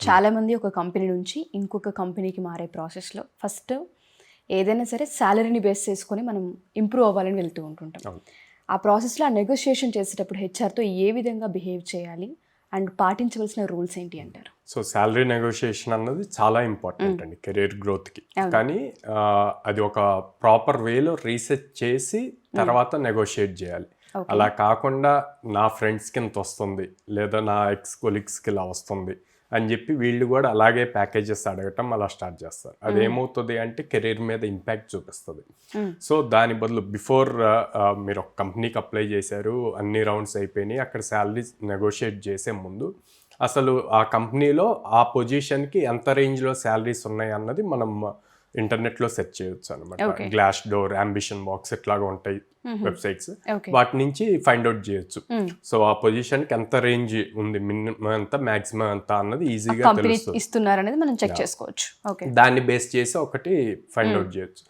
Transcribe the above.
చాలామంది ఒక కంపెనీ నుంచి ఇంకొక కంపెనీకి మారే ప్రాసెస్లో ఫస్ట్ ఏదైనా సరే శాలరీని బేస్ చేసుకొని మనం ఇంప్రూవ్ అవ్వాలని వెళ్తూ ఉంటుంటాం. అవును. ఆ ప్రాసెస్లో ఆ నెగోషియేషన్ చేసేటప్పుడు హెచ్ఆర్తో ఏ విధంగా బిహేవ్ చేయాలి అండ్ పాటించవలసిన రూల్స్ ఏంటి అంటారు? సో శాలరీ నెగోషియేషన్ అన్నది చాలా ఇంపార్టెంట్ అండి కెరీర్ గ్రోత్కి. కానీ అది ఒక ప్రాపర్ వేలో రీసెర్చ్ చేసి తర్వాత నెగోషియేట్ చేయాలి. అలా కాకుండా నా ఫ్రెండ్స్కి ఇంత వస్తుంది లేదా నా ఎక్స్ కొలీగ్స్కి ఇలా వస్తుంది అని చెప్పి వీళ్ళు కూడా అలాగే ప్యాకేజెస్ అడగటం అలా స్టార్ట్ చేస్తారు. అదేమవుతుంది అంటే కెరీర్ మీద ఇంపాక్ట్ చూపిస్తుంది. సో దాని బదులు బిఫోర్ మీరు ఒక కంపెనీకి అప్లై చేశారు, అన్ని రౌండ్స్ అయిపోయినాయి, అక్కడ శాలరీ నెగోషియేట్ చేసే ముందు అసలు ఆ కంపెనీలో ఆ పొజిషన్కి ఎంత రేంజ్లో శాలరీస్ ఉన్నాయి అన్నది మనం ఇంటర్నెట్లో సెర్చ్ చేయొచ్చు అనమాట. గ్లాస్ డోర్, అంబిషన్ బాక్స్ ఇట్లాగా ఉంటాయి వెబ్సైట్స్, వాటి నుంచి ఫైండ్ అవుట్ చేయొచ్చు. సో ఆ పొజిషన్కి ఎంత రేంజ్ ఉంది, మినిమం ఎంత మాక్సిమం ఎంత అన్నది ఈజీగా తెలుస్తుంది. ఇస్తున్నారు అనేది మనం చెక్ చేసుకోవచ్చు. దాన్ని బేస్ చేసి ఒకటి ఫైండ్ అవుట్ చేయొచ్చు.